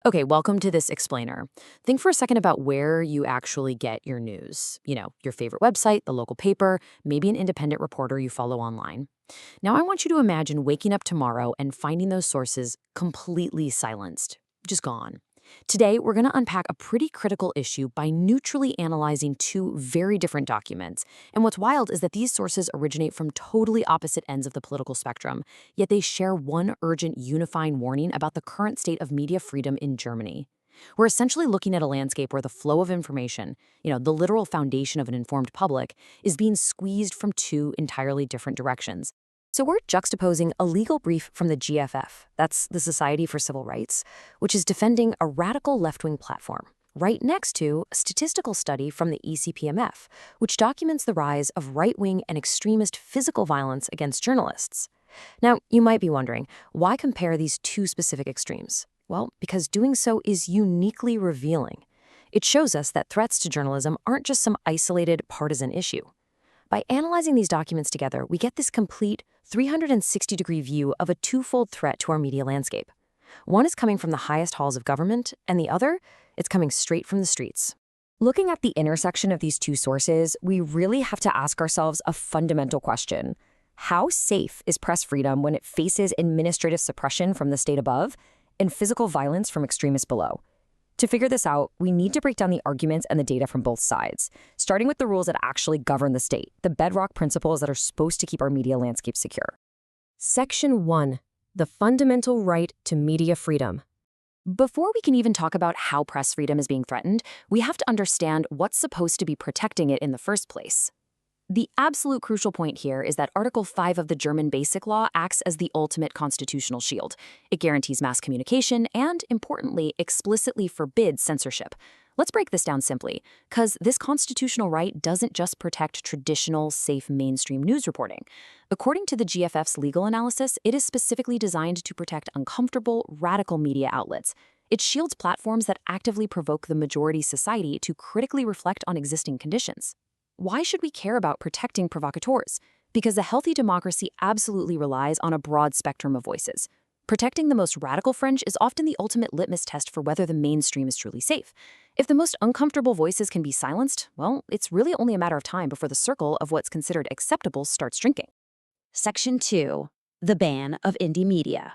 Okay, welcome to this explainer. Think for a second about where you actually get your news. Your favorite website, the local paper, maybe an independent reporter you follow online. Now, I want you to imagine waking up tomorrow and finding those sources completely silenced, just gone. Today, we're going to unpack a pretty critical issue by neutrally analyzing two very different documents. And what's wild is that these sources originate from totally opposite ends of the political spectrum, yet they share one urgent unifying warning about the current state of media freedom in Germany. We're essentially looking at a landscape where the flow of information, the literal foundation of an informed public, is being squeezed from two entirely different directions. So we're juxtaposing a legal brief from the GFF, that's the Society for Civil Rights, which is defending a radical left-wing platform, right next to a statistical study from the ECPMF, which documents the rise of right-wing and extremist physical violence against journalists. Now, you might be wondering, why compare these two specific extremes? Well, because doing so is uniquely revealing. It shows us that threats to journalism aren't just some isolated partisan issue. By analyzing these documents together, we get this complete 360-degree view of a twofold threat to our media landscape. One is coming from the highest halls of government, and the other, it's coming straight from the streets. Looking at the intersection of these two sources, we really have to ask ourselves a fundamental question. How safe is press freedom when it faces administrative suppression from the state above and physical violence from extremists below? To figure this out, we need to break down the arguments and the data from both sides, starting with the rules that actually govern the state, the bedrock principles that are supposed to keep our media landscape secure. Section 1. The fundamental right to media freedom. Before we can even talk about how press freedom is being threatened, we have to understand what's supposed to be protecting it in the first place. The absolute crucial point here is that Article 5 of the German Basic Law acts as the ultimate constitutional shield. It guarantees mass communication and, importantly, explicitly forbids censorship. Let's break this down simply, because this constitutional right doesn't just protect traditional, safe mainstream news reporting. According to the GFF's legal analysis, it is specifically designed to protect uncomfortable, radical media outlets. It shields platforms that actively provoke the majority society to critically reflect on existing conditions. Why should we care about protecting provocateurs? Because a healthy democracy absolutely relies on a broad spectrum of voices. Protecting the most radical fringe is often the ultimate litmus test for whether the mainstream is truly safe. If the most uncomfortable voices can be silenced, well, it's really only a matter of time before the circle of what's considered acceptable starts shrinking. Section 2. The ban of indie media.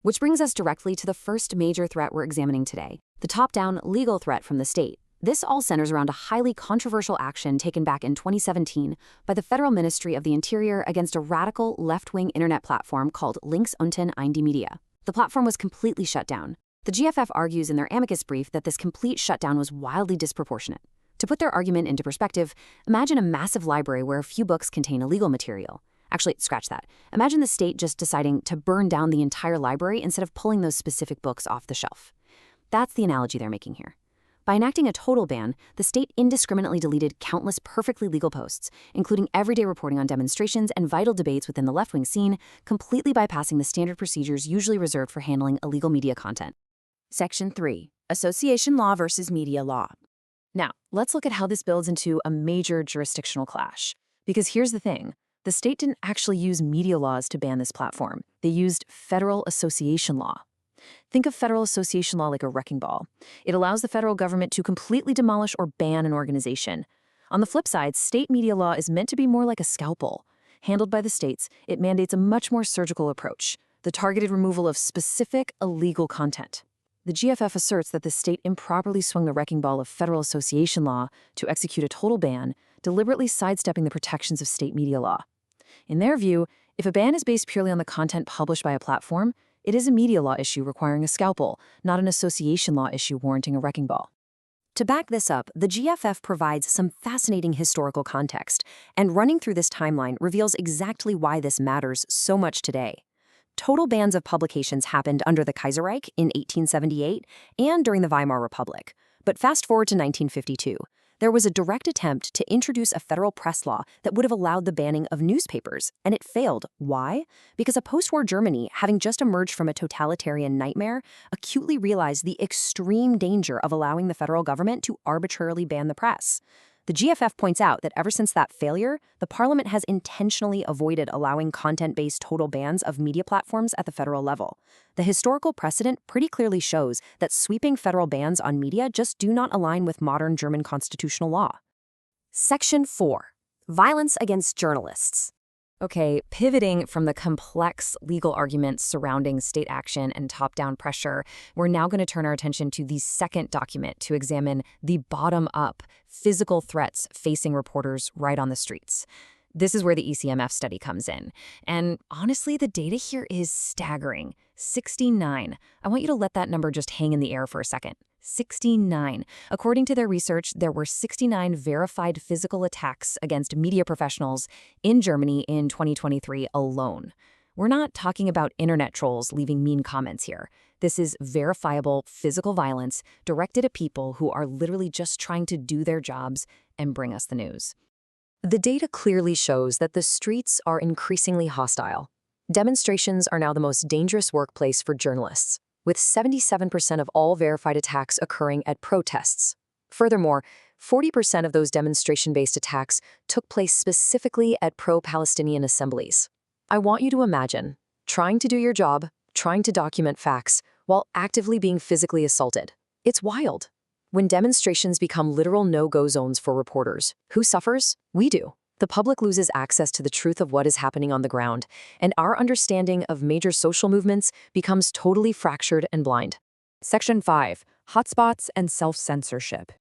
Which brings us directly to the first major threat we're examining today, the top-down legal threat from the state. This all centers around a highly controversial action taken back in 2017 by the Federal Ministry of the Interior against a radical left-wing internet platform called Links unten indie Media. The platform was completely shut down. The GFF argues in their amicus brief that this complete shutdown was wildly disproportionate. To put their argument into perspective, imagine a massive library where a few books contain illegal material. Actually, scratch that. Imagine the state just deciding to burn down the entire library instead of pulling those specific books off the shelf. That's the analogy they're making here. By enacting a total ban, the state indiscriminately deleted countless perfectly legal posts, including everyday reporting on demonstrations and vital debates within the left-wing scene, completely bypassing the standard procedures usually reserved for handling illegal media content. Section 3. Association law versus media law. Now, let's look at how this builds into a major jurisdictional clash. Because here's the thing. The state didn't actually use media laws to ban this platform. They used federal association law. Think of federal association law like a wrecking ball. It allows the federal government to completely demolish or ban an organization. On the flip side, state media law is meant to be more like a scalpel. Handled by the states, it mandates a much more surgical approach, the targeted removal of specific illegal content. The GFF asserts that the state improperly swung the wrecking ball of federal association law to execute a total ban, deliberately sidestepping the protections of state media law. In their view, if a ban is based purely on the content published by a platform, it is a media law issue requiring a scalpel, not an association law issue warranting a wrecking ball. To back this up, the GFF provides some fascinating historical context, and running through this timeline reveals exactly why this matters so much today. Total bans of publications happened under the Kaiserreich in 1878 and during the Weimar Republic. But fast forward to 1952. There was a direct attempt to introduce a federal press law that would have allowed the banning of newspapers, and it failed. Why? Because a post-war Germany, having just emerged from a totalitarian nightmare, acutely realized the extreme danger of allowing the federal government to arbitrarily ban the press. The GFF points out that ever since that failure, the Parliament has intentionally avoided allowing content-based total bans of media platforms at the federal level. The historical precedent pretty clearly shows that sweeping federal bans on media just do not align with modern German constitutional law. Section 4. Violence against journalists. Okay, pivoting from the complex legal arguments surrounding state action and top-down pressure, we're now going to turn our attention to the second document to examine the bottom-up physical threats facing reporters right on the streets. This is where the ECMF study comes in. And honestly, the data here is staggering. 69. I want you to let that number just hang in the air for a second. 69. According to their research, there were 69 verified physical attacks against media professionals in Germany in 2023 alone. We're not talking about internet trolls leaving mean comments here. This is verifiable physical violence directed at people who are literally just trying to do their jobs and bring us the news. The data clearly shows that the streets are increasingly hostile. Demonstrations are now the most dangerous workplace for journalists, with 77% of all verified attacks occurring at protests. Furthermore, 40% of those demonstration-based attacks took place specifically at pro-Palestinian assemblies. I want you to imagine trying to do your job, trying to document facts, while actively being physically assaulted. It's wild. When demonstrations become literal no-go zones for reporters, who suffers? We do. The public loses access to the truth of what is happening on the ground, and our understanding of major social movements becomes totally fractured and blind. Section 5. Hotspots and self-censorship.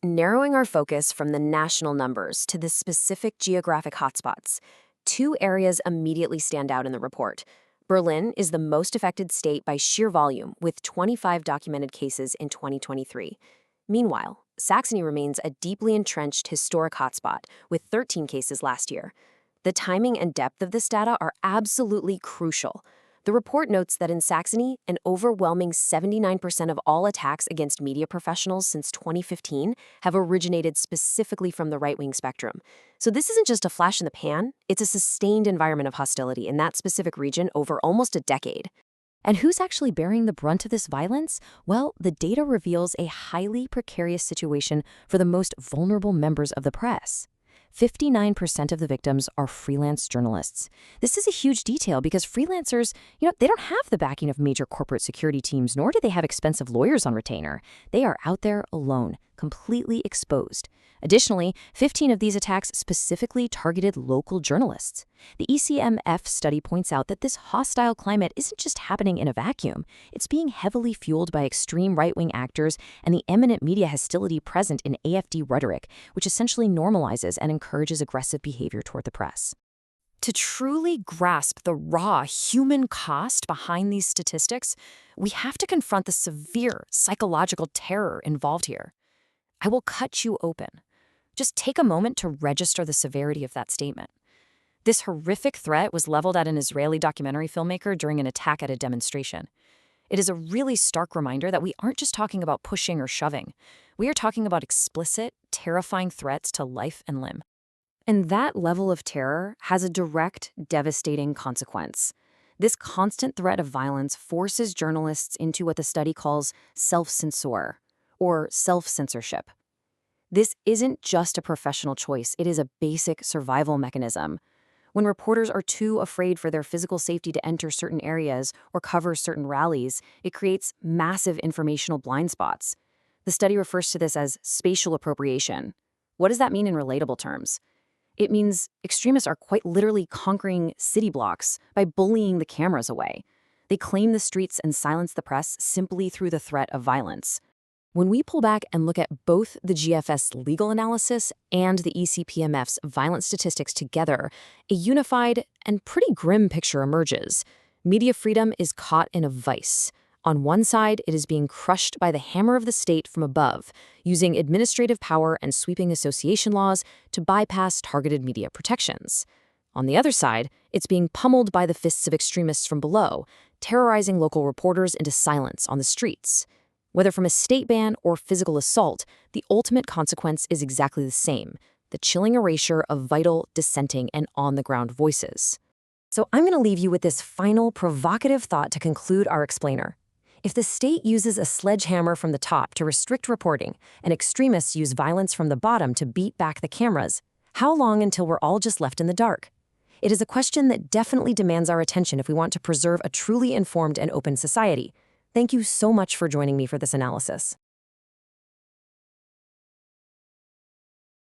Narrowing our focus from the national numbers to the specific geographic hotspots, two areas immediately stand out in the report. Berlin is the most affected state by sheer volume, with 25 documented cases in 2023. Meanwhile, Saxony remains a deeply entrenched historic hotspot, with 13 cases last year. The timing and depth of this data are absolutely crucial. The report notes that in Saxony, an overwhelming 79% of all attacks against media professionals since 2015 have originated specifically from the right-wing spectrum. So this isn't just a flash in the pan, it's a sustained environment of hostility in that specific region over almost a decade. And who's actually bearing the brunt of this violence? Well, the data reveals a highly precarious situation for the most vulnerable members of the press. 59% of the victims are freelance journalists. This is a huge detail because freelancers, they don't have the backing of major corporate security teams, nor do they have expensive lawyers on retainer. They are out there alone, completely exposed. Additionally, 15 of these attacks specifically targeted local journalists. The ECMF study points out that this hostile climate isn't just happening in a vacuum. It's being heavily fueled by extreme right-wing actors and the eminent media hostility present in AfD rhetoric, which essentially normalizes and encourages aggressive behavior toward the press. To truly grasp the raw human cost behind these statistics, we have to confront the severe psychological terror involved here. I will cut you open. Just take a moment to register the severity of that statement. This horrific threat was leveled at an Israeli documentary filmmaker during an attack at a demonstration. It is a really stark reminder that we aren't just talking about pushing or shoving. We are talking about explicit, terrifying threats to life and limb. And that level of terror has a direct, devastating consequence. This constant threat of violence forces journalists into what the study calls self-censor, or self-censorship. This isn't just a professional choice, it is a basic survival mechanism. When reporters are too afraid for their physical safety to enter certain areas or cover certain rallies, it creates massive informational blind spots. The study refers to this as spatial appropriation. What does that mean in relatable terms? It means extremists are quite literally conquering city blocks by bullying the cameras away. They claim the streets and silence the press simply through the threat of violence. When we pull back and look at both the GFS legal analysis and the ECPMF's violence statistics together, a unified and pretty grim picture emerges. Media freedom is caught in a vice. On one side, it is being crushed by the hammer of the state from above, using administrative power and sweeping association laws to bypass targeted media protections. On the other side, it's being pummeled by the fists of extremists from below, terrorizing local reporters into silence on the streets. Whether from a state ban or physical assault, the ultimate consequence is exactly the same: the chilling erasure of vital, dissenting, and on-the-ground voices. So I'm going to leave you with this final provocative thought to conclude our explainer. If the state uses a sledgehammer from the top to restrict reporting, and extremists use violence from the bottom to beat back the cameras, how long until we're all just left in the dark? It is a question that definitely demands our attention if we want to preserve a truly informed and open society. Thank you so much for joining me for this analysis.